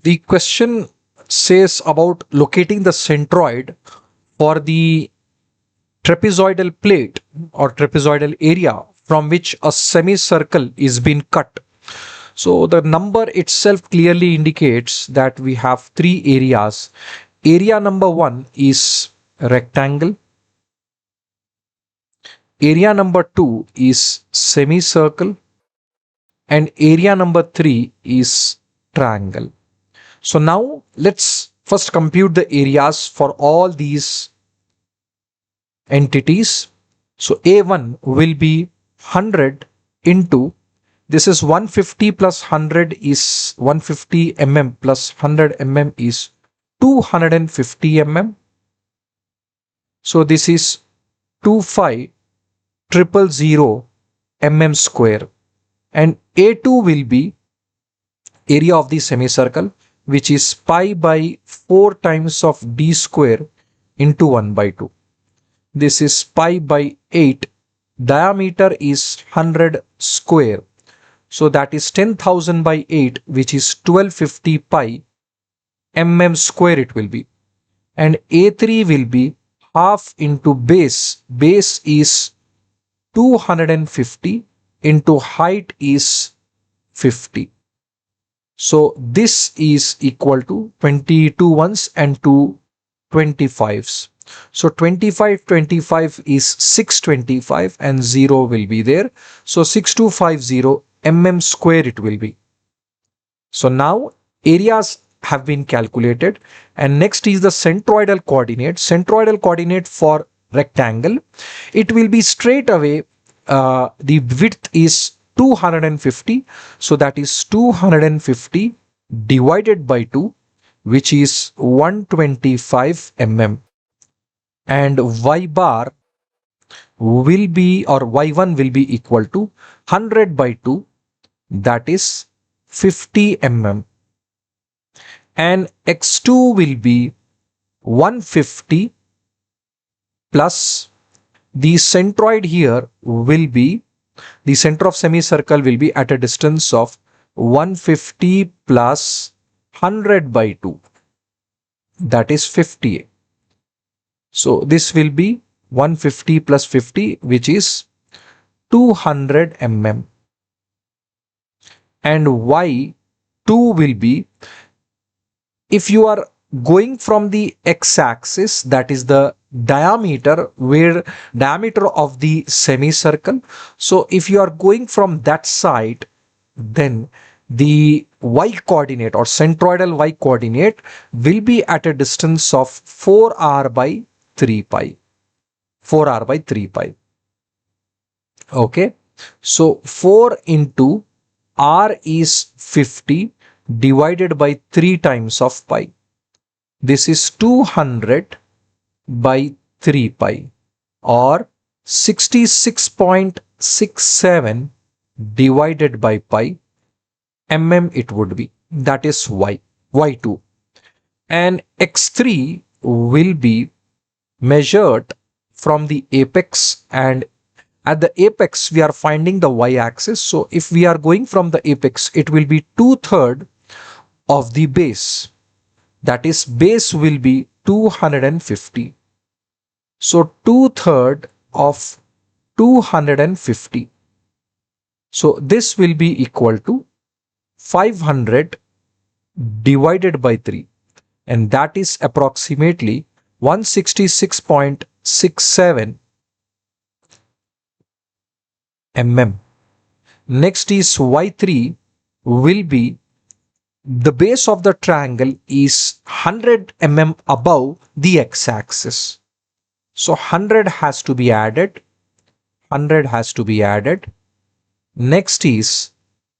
The question says about locating the centroid for the trapezoidal plate or trapezoidal area from which a semicircle is being cut. So the number itself clearly indicates that we have three areas. Area number one is rectangle. Area number two is semicircle. And area number three is triangle. So now let's first compute the areas for all these entities. So A1 will be 100 into, this is 150 plus 100 is 150 mm plus 100 mm is 250 mm. So this is 25,000 mm square. And A2 will be area of the semicircle, which is pi by 4 times of d square into 1 by 2. This is pi by 8. Diameter is 100 square. So that is 10,000 by 8, which is 1250 pi mm square it will be. And A3 will be half into base. Base is 250 into height is 50. So this is equal to 22 ones and 2 25s. So 25 is 625 and 0 will be there. So 6250 mm square it will be. So now areas have been calculated, and next is the centroidal coordinate. Centroidal coordinate for rectangle, it will be straight away the width is 250, so that is 250 divided by 2, which is 125 mm, and y bar will be, or y1 will be equal to 100 by 2, that is 50 mm, and x2 will be 150 plus the centroid here will be, the center of semicircle will be at a distance of 150 plus 100 by 2, that is 50. So this will be 150 plus 50, which is 200 mm, and y2 will be, if you are going from the x-axis, that is the diameter, where diameter of the semicircle. So if you are going from that side, then the y coordinate or centroidal y coordinate will be at a distance of 4r by 3 pi. 4r by 3 pi. Okay. So 4 into r is 50 divided by 3 times of pi. This is 200 by 3 pi, or 66.67 divided by pi mm it would be, that is y2. And x3 will be measured from the apex, and at the apex we are finding the y-axis. So if we are going from the apex, it will be 2/3 of the base, that is base will be 250. So 2/3 of 250. So this will be equal to 500 divided by 3, and that is approximately 166.67 mm. Next is y3 will be, the base of the triangle is 100 mm above the x-axis. So 100 has to be added. 100 has to be added. Next is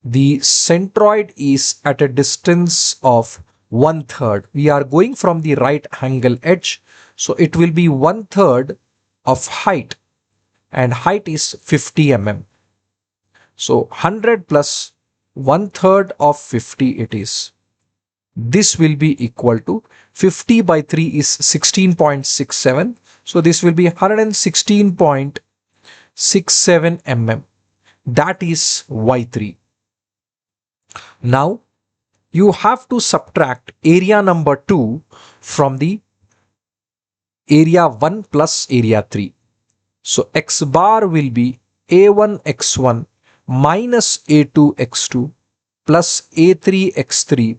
the centroid is at a distance of 1/3. We are going from the right angle edge. So it will be 1/3 of height, and height is 50 mm. So 100 plus 1/3 of 50 it is. This will be equal to 50 by 3 is 16.67. So this will be 116.67 mm. That is y3. Now you have to subtract area number 2 from the area 1 plus area 3. So x bar will be a1 x1 minus a2 x2 plus a3 x3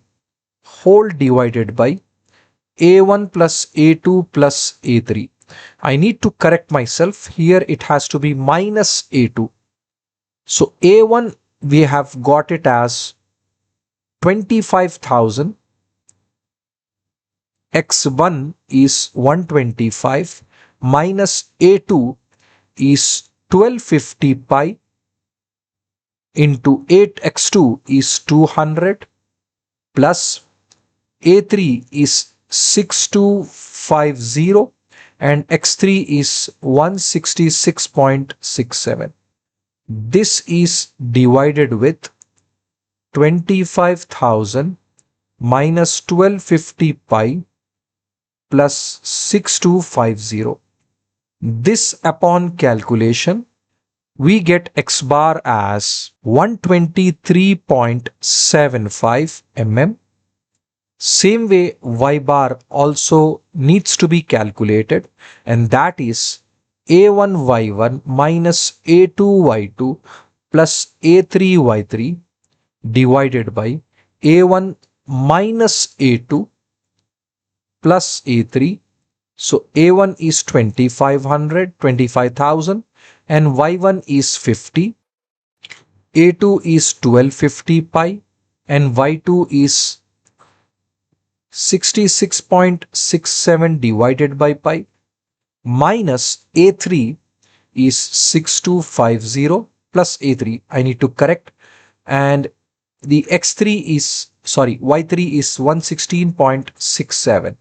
whole divided by a1 plus a2 plus a3. I need to correct myself. Here it has to be minus a2. So a1 we have got it as 25,000. x1 is 125 minus a2 is 1250 pi into 8x2 is 200 plus a3 is 6250 and x3 is 166.67. This is divided with 25,000 minus 1250 pi plus 6250. This upon calculation, we get x bar as 123.75 mm. Same way y bar also needs to be calculated, and that is a1 y1 minus a2 y2 plus a3 y3 divided by a1 minus a2 plus a3. So a1 is 25,000 and y1 is 50, a2 is 1250 pi and y2 is 66.67 divided by pi minus a3 is 6250 plus a3. I need to correct, and the x3 is y3 is 116.67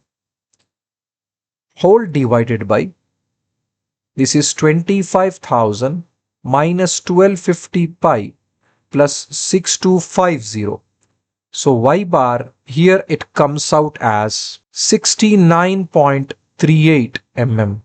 whole divided by, this is 25,000 minus 1250 pi plus 6250. So y bar here it comes out as 69.38 mm.